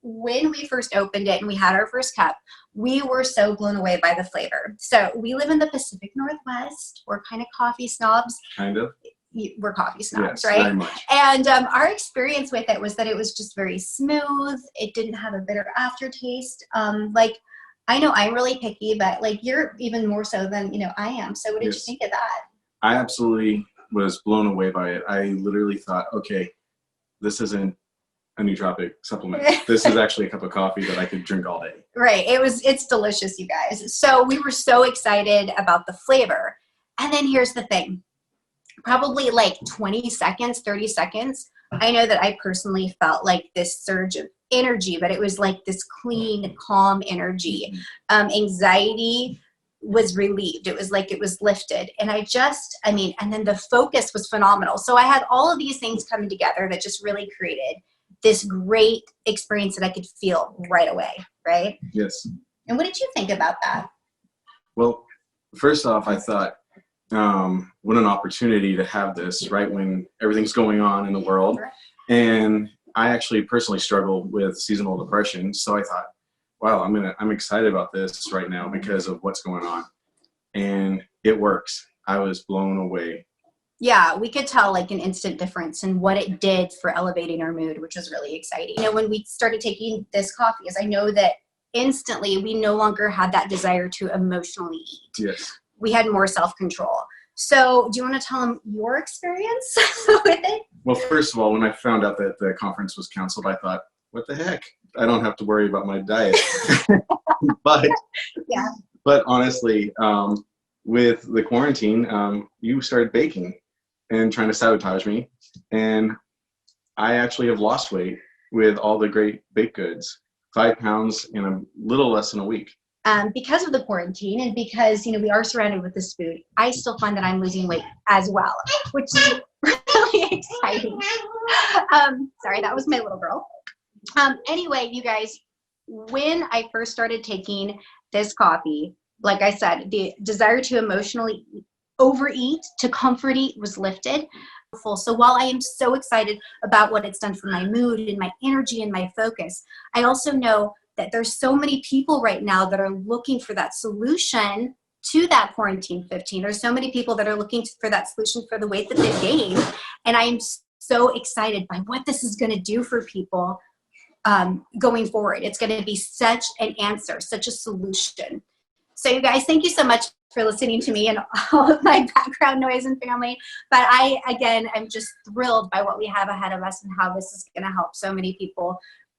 when we first opened it and we had our first cup, we were so blown away by the flavor. So we live in the Pacific Northwest. We're kind of coffee snobs. Kind of. We're coffee snobs, Yes, right? very much. And our experience with it was that it was just very smooth. It didn't have a bitter aftertaste. Like, I know I'm really picky, but like you're even more so than, I am. So what did you think of that? I absolutely was blown away by it. I literally thought, okay, this isn't a nootropic supplement. This is actually a cup of coffee that I could drink all day. Right. It's delicious, you guys. So we were so excited about the flavor. And then here's the thing. Probably like 20 seconds, 30 seconds, I know that I personally felt like this surge of energy, but it was like this clean, calm energy. Anxiety was relieved. It was like it was lifted. And and then the focus was phenomenal. So I had all of these things coming together that just really created this great experience that I could feel right away, right? Yes. And what did you think about that? Well, first off, I thought, what an opportunity to have this right when everything's going on in the world. And I actually personally struggle with seasonal depression. So I thought, wow, I'm excited about this right now because of what's going on. And it works. I was blown away. Yeah, we could tell like an instant difference in what it did for elevating our mood, which was really exciting. When we started taking this coffee, I know that instantly we no longer had that desire to emotionally eat. Yes. We had more self-control. So do you want to tell them your experience with it? Well, first of all, when I found out that the conference was canceled, I thought, what the heck? I don't have to worry about my diet. But honestly, with the quarantine, you started baking and trying to sabotage me. And I actually have lost weight with all the great baked goods, 5 pounds in a little less than a week. Because of the quarantine and because, we are surrounded with this food, I still find that I'm losing weight as well, which is really exciting. Sorry, that was my little girl. Anyway, you guys, when I first started taking this coffee, like I said, the desire to emotionally overeat, to comfort eat was lifted. So while I am so excited about what it's done for my mood and my energy and my focus, I also know that there's so many people right now that are looking for that solution to that quarantine 15. There's so many people that are looking for that solution for the weight that they've gained. And I'm so excited by what this is going to do for people going forward. It's going to be such an answer, such a solution. So you guys, thank you so much for listening to me and all of my background noise and family. But I'm just thrilled by what we have ahead of us and how this is going to help so many people.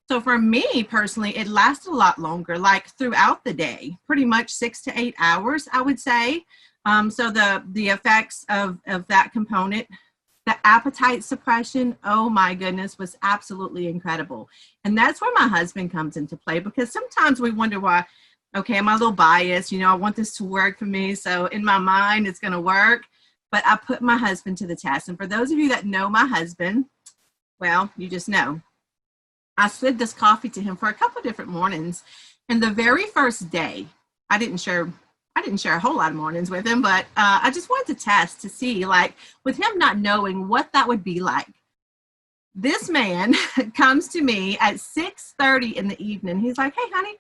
So for me personally, it lasted a lot longer, like throughout the day, pretty much 6 to 8 hours, I would say. So the effects of that component, the appetite suppression, oh my goodness, was absolutely incredible. And that's where my husband comes into play, because sometimes we wonder why, okay, I'm a little biased, I want this to work for me. So in my mind, it's going to work, but I put my husband to the test. And for those of you that know my husband, well, you just know. I slid this coffee to him for a couple of different mornings. And the very first day, I didn't share a whole lot of mornings with him, but I just wanted to test to see, like, with him not knowing what that would be like. This man comes to me at 6:30 in the evening. He's like, hey, honey,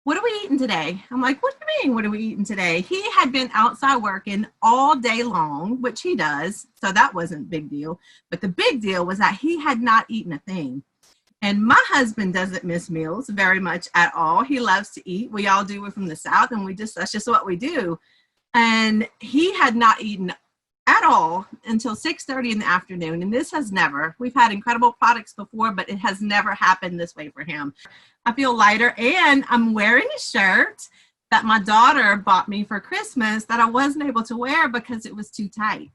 what are we eating today? I'm like, what do you mean, what are we eating today? He had been outside working all day long, which he does, so that wasn't a big deal. But the big deal was that he had not eaten a thing. And my husband doesn't miss meals very much at all. He loves to eat. We all do. We're from the South, and that's just what we do. And he had not eaten at all until 6:30 in the afternoon. And this has never, we've had incredible products before, but it has never happened this way for him. I feel lighter, and I'm wearing a shirt that my daughter bought me for Christmas that I wasn't able to wear because it was too tight.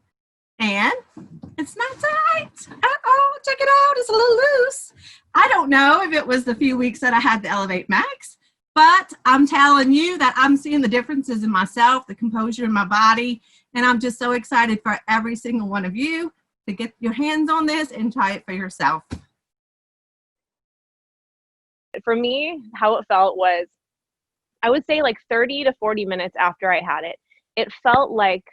And it's not tight. Check it out. It's a little loose. I don't know if it was the few weeks that I had the Elevate Max, but I'm telling you that I'm seeing the differences in myself, the composure in my body, and I'm just so excited for every single one of you to get your hands on this and try it for yourself. For me, how it felt was, I would say like 30 to 40 minutes after I had it, it felt like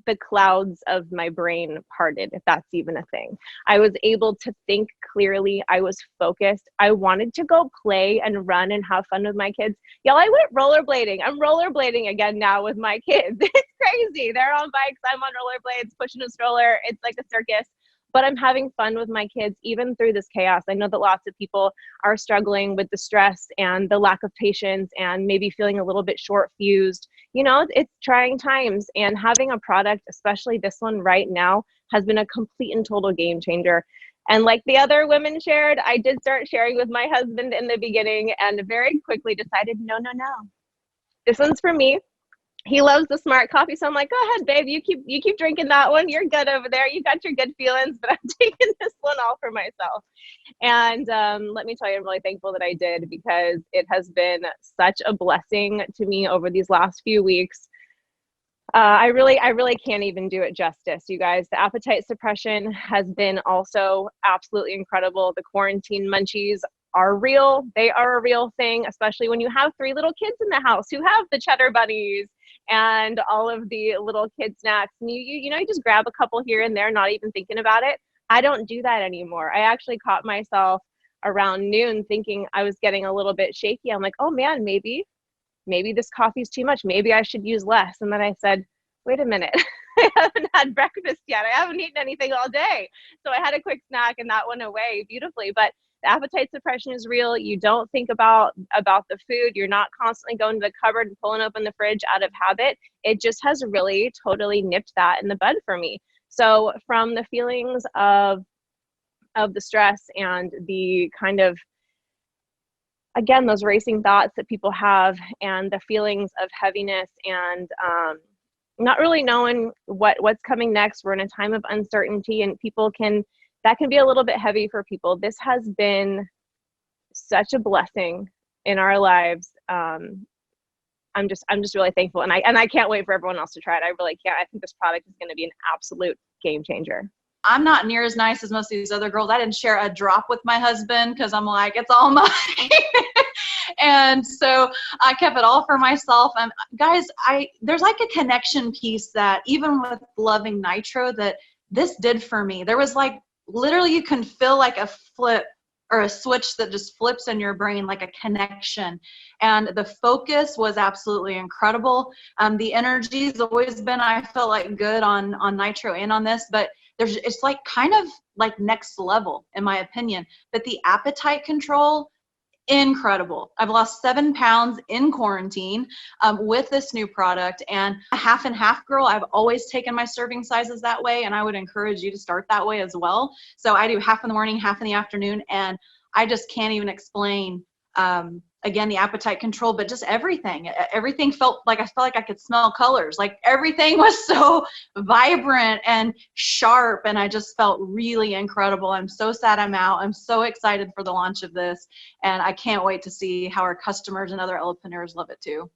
the clouds of my brain parted, if that's even a thing. I was able to think clearly. I was focused. I wanted to go play and run and have fun with my kids. Y'all, I went rollerblading. I'm rollerblading again now with my kids. It's crazy. They're on bikes. I'm on rollerblades, pushing a stroller. It's like a circus. But I'm having fun with my kids, even through this chaos. I know that lots of people are struggling with the stress and the lack of patience and maybe feeling a little bit short fused. You know, it's trying times, and having a product, especially this one right now, has been a complete and total game changer. And like the other women shared, I did start sharing with my husband in the beginning and very quickly decided, no, this one's for me. He loves the Smart Coffee, so I'm like, go ahead, babe. You keep drinking that one. You're good over there. You got your good feelings, but I'm taking this one all for myself. And let me tell you, I'm really thankful that I did, because it has been such a blessing to me over these last few weeks. I really can't even do it justice, you guys. The appetite suppression has been also absolutely incredible. The quarantine munchies are real. They are a real thing, especially when you have 3 little kids in the house who have the cheddar bunnies and all of the little kid snacks. And you know, you just grab a couple here and there, not even thinking about it. I don't do that anymore. I actually caught myself around noon thinking I was getting a little bit shaky. I'm like, oh man, maybe this coffee's too much. Maybe I should use less. And then I said, wait a minute. I haven't had breakfast yet. I haven't eaten anything all day. So I had a quick snack and that went away beautifully. But the appetite suppression is real. You don't think about the food. You're not constantly going to the cupboard and pulling open the fridge out of habit. It just has really totally nipped that in the bud for me. So from the feelings of the stress and the kind of, again, those racing thoughts that people have, and the feelings of heaviness and not really knowing what's coming next. We're in a time of uncertainty, and that can be a little bit heavy for people. This has been such a blessing in our lives. I'm just really thankful, and I can't wait for everyone else to try it. I really can't. I think this product is going to be an absolute game changer. I'm not near as nice as most of these other girls. I didn't share a drop with my husband because I'm like, it's all mine. And so I kept it all for myself. And guys, there's like a connection piece that even with loving Nitro that this did for me. There was like, literally you can feel like a flip or a switch that just flips in your brain, like a connection. And the focus was absolutely incredible. The energy's always been, I felt like, good on Nitro and on this, but it's like kind of like next level in my opinion. But the appetite control, incredible. I've lost 7 pounds in quarantine with this new product, and a half and half girl. I've always taken my serving sizes that way, and I would encourage you to start that way as well. So I do half in the morning, half in the afternoon, and I just can't even explain again the appetite control, but just everything felt like I could smell colors. Like everything was so vibrant and sharp, and I just felt really incredible. I'm so sad I'm out. I'm so excited for the launch of this, and I can't wait to see how our customers and other elopreneurs love it too.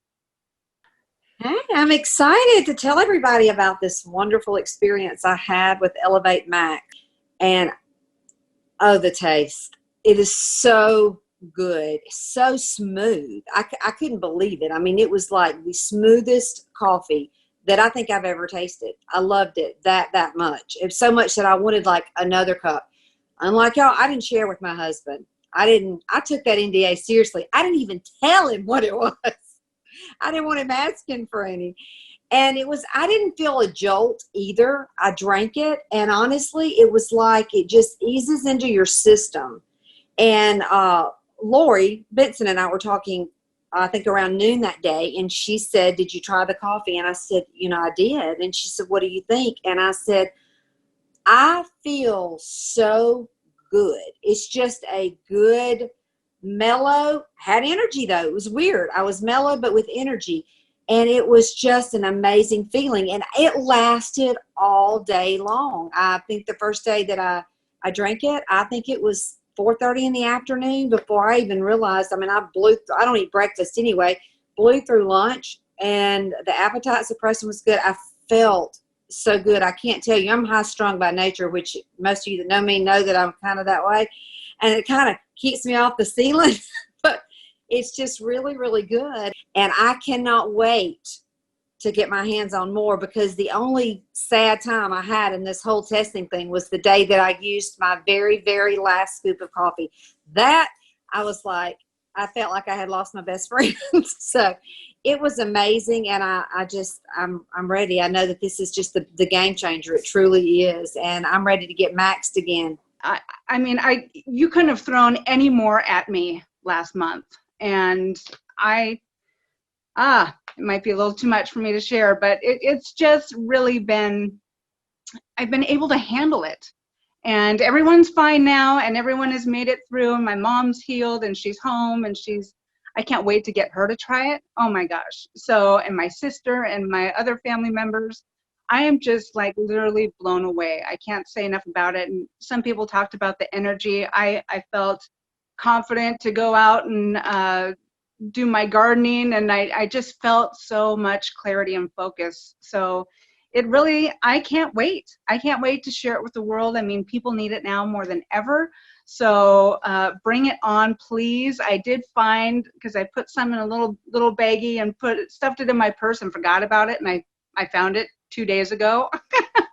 Hey, I'm excited to tell everybody about this wonderful experience I had with Elevate Mac. And oh, the taste. It is so good, so smooth. I couldn't believe it. I mean, it was like the smoothest coffee that I think I've ever tasted. I loved it that much. It was so much that I wanted like another cup. Unlike y'all, I didn't share with my husband. I took that NDA seriously. I didn't even tell him what it was. I didn't want him asking for any. And I didn't feel a jolt either. I drank it, and honestly, it was like it just eases into your system. And Lori Benson and I were talking, I think around noon that day, and she said, did you try the coffee? And I said, I did. And she said, what do you think? And I said, I feel so good. It's just a good, mellow, had energy though. It was weird. I was mellow, but with energy. And it was just an amazing feeling. And it lasted all day long. I think the first day that I drank it, I think it was 4:30 in the afternoon before I even realized. I mean, I don't eat breakfast anyway, blew through lunch, and the appetite suppression was good. I felt so good. I can't tell you. I'm high strung by nature, which most of you that know me know that I'm kind of that way. And it kind of keeps me off the ceiling, but it's just really, really good. And I cannot wait to get my hands on more, because the only sad time I had in this whole testing thing was the day that I used my very, very last scoop of coffee. That I was like, I felt like I had lost my best friend. So it was amazing. And I'm ready. I know that this is just the game changer. It truly is. And I'm ready to get maxed again. I mean, you couldn't have thrown any more at me last month. And it might be a little too much for me to share, but it's just really I've been able to handle it. And everyone's fine now, and everyone has made it through, and my mom's healed, and she's home, and I can't wait to get her to try it. Oh my gosh. So, and my sister and my other family members, I am just like literally blown away. I can't say enough about it. And some people talked about the energy. I felt confident to go out and do my gardening, and I just felt so much clarity and focus. So it really, I can't wait. I can't wait to share it with the world. I mean, people need it now more than ever. So bring it on, please. I did find, because I put some in a little baggie and stuffed it in my purse and forgot about it, and I found it 2 days ago.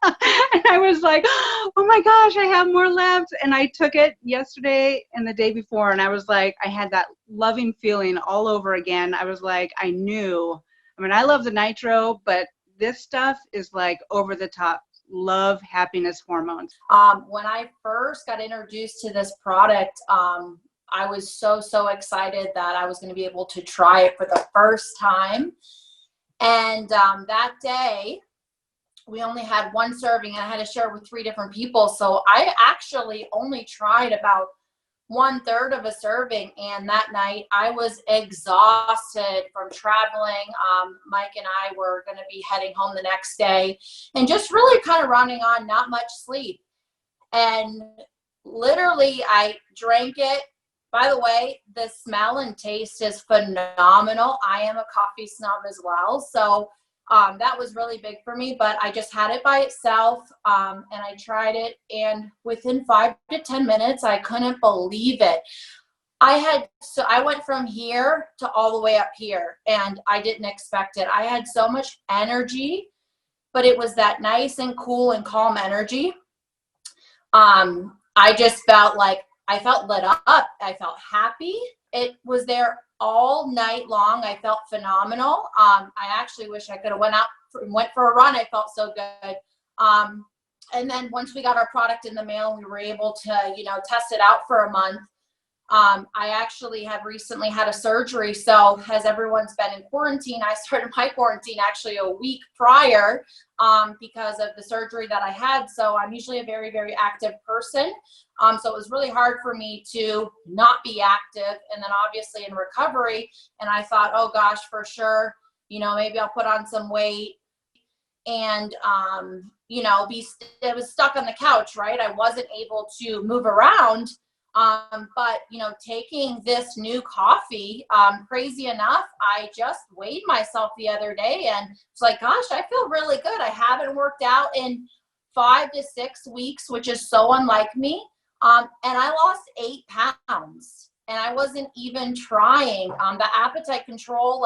And I was like, oh my gosh, I have more left. And I took it yesterday and the day before, and I was like, I had that loving feeling all over again. I was like, I mean, I love the nitro, but this stuff is like over the top love, happiness hormones. When I first got introduced to this product, I was so excited that I was going to be able to try it for the first time. And that day, we only had one serving, and I had to share it with 3 different people. So I actually only tried about 1/3 of a serving. And that night I was exhausted from traveling. Mike and I were going to be heading home the next day, and just really kind of running on not much sleep. And literally I drank it. By the way, the smell and taste is phenomenal. I am a coffee snob as well. So that was really big for me, but I just had it by itself, and I tried it, and within 5 to 10 minutes, I couldn't believe it. I went from here to all the way up here, and I didn't expect it. I had so much energy, but it was that nice and cool and calm energy. I just felt like I felt lit up. I felt happy. It was there all night long. I felt phenomenal. I actually wish I could have went for a run. I felt so good. And then once we got our product in the mail, we were able to, test it out for a month. I actually have recently had a surgery. So as everyone's been in quarantine, I started my quarantine actually a week prior, because of the surgery that I had. So I'm usually a very, very active person. So it was really hard for me to not be active, and then obviously in recovery. And I thought, oh gosh, for sure, maybe I'll put on some weight and, I was stuck on the couch, right? I wasn't able to move around. But taking this new coffee, crazy enough, I just weighed myself the other day, and it's like, gosh, I feel really good. I haven't worked out in 5 to 6 weeks, which is so unlike me. And I lost 8 pounds, and I wasn't even trying. The appetite control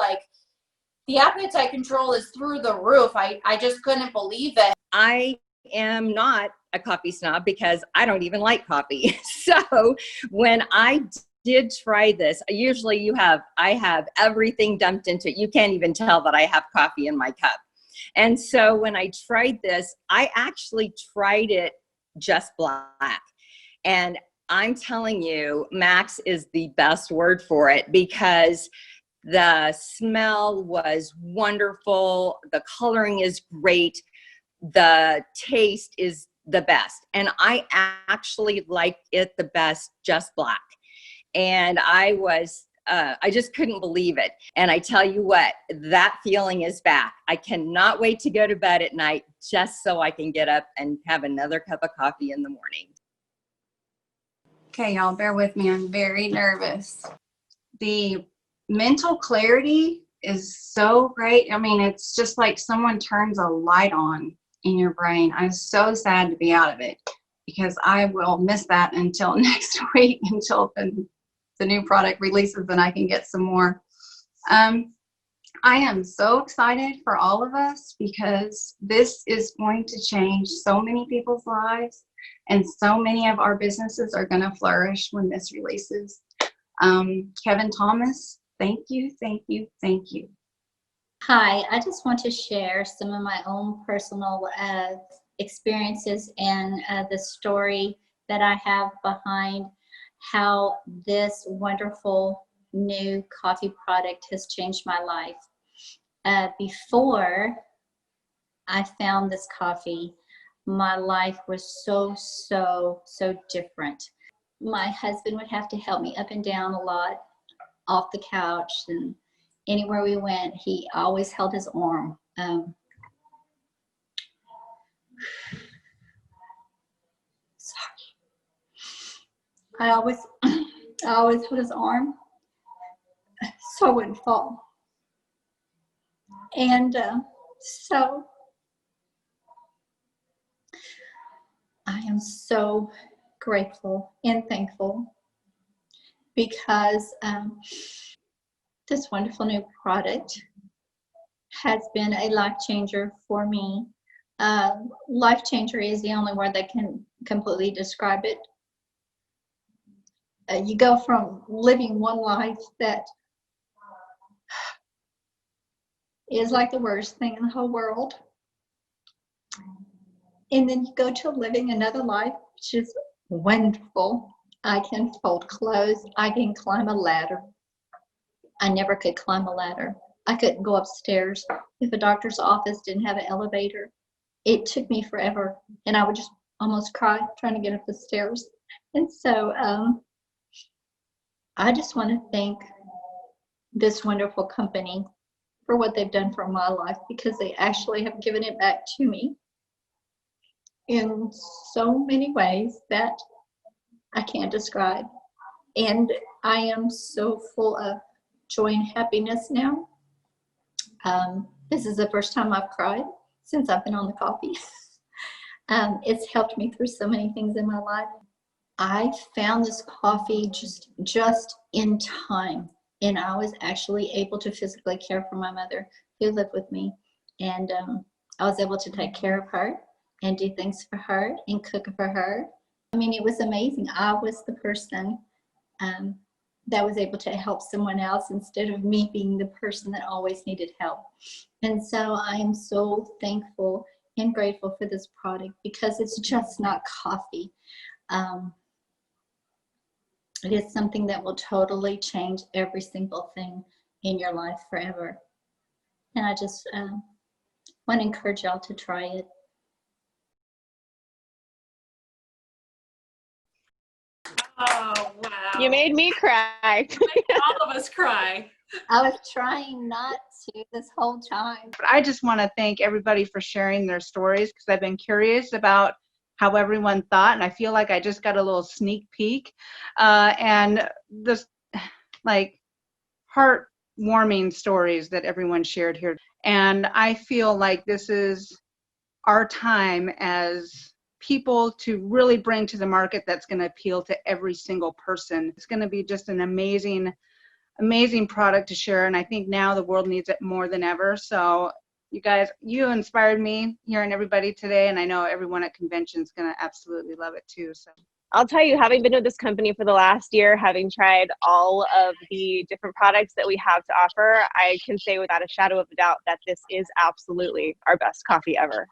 is through the roof. I just couldn't believe it. I am not a coffee snob because I don't even like coffee. So when I did try this, usually I have everything dumped into it. You can't even tell that I have coffee in my cup. And so when I tried this, I actually tried it just black. And I'm telling you, Max is the best word for it, because the smell was wonderful. The coloring is great. The taste is the best. And I actually like it the best just black. And I just couldn't believe it. And I tell you what, that feeling is back. I cannot wait to go to bed at night just so I can get up and have another cup of coffee in the morning. Okay, y'all, bear with me. I'm very nervous. The mental clarity is so great. I mean, it's just like someone turns a light on in your brain. I'm so sad to be out of it, because I will miss that until next week, until the new product releases and I can get some more. I am so excited for all of us because this is going to change so many people's lives, and so many of our businesses are going to flourish when this releases. Kevin Thomas, thank you, thank you, thank you. Hi, I just want to share some of my own personal experiences and the story that I have behind how this wonderful new coffee product has changed my life. Before I found this coffee, my life was so different. My husband would have to help me up and down a lot off the couch, and anywhere we went, he always held his arm. Sorry. I always held his arm so I wouldn't fall. And so I am so grateful and thankful because this wonderful new product has been a life changer for me. Life changer is the only word that can completely describe it. You go from living one life that is like the worst thing in the whole world, and then you go to living another life, which is wonderful. I can fold clothes. I can climb a ladder. I never could climb a ladder. I couldn't go upstairs. If a doctor's office didn't have an elevator, it took me forever, and I would just almost cry trying to get up the stairs. And so I just want to thank this wonderful company for what they've done for my life, because they actually have given it back to me in so many ways that I can't describe. And I am so full of joy and happiness now. This is the first time I've cried since I've been on the coffee. It's helped me through so many things in my life. I found this coffee just in time, and I was actually able to physically care for my mother who lived with me. And I was able to take care of her and do things for her and cook for her. I mean, it was amazing. I was the person that was able to help someone else instead of me being the person that always needed help. And so I am so thankful and grateful for this product, because it's just not coffee. It is something that will totally change every single thing in your life forever. And I just want to encourage y'all to try it. Oh, wow. You made me cry. You made all of us cry. I was trying not to this whole time. But I just want to thank everybody for sharing their stories, because I've been curious about how everyone thought, and I feel like I just got a little sneak peek, and this like heartwarming stories that everyone shared here. And I feel like this is our time as people to really bring to the market that's going to appeal to every single person. It's going to be just an amazing product to share, and I think now the world needs it more than ever. So you guys, you inspired me hearing everybody today, and I know everyone at convention is going to absolutely love it too. So I'll tell you, having been with this company for the last year, having tried all of the different products that we have to offer, I can say without a shadow of a doubt that this is absolutely our best coffee ever.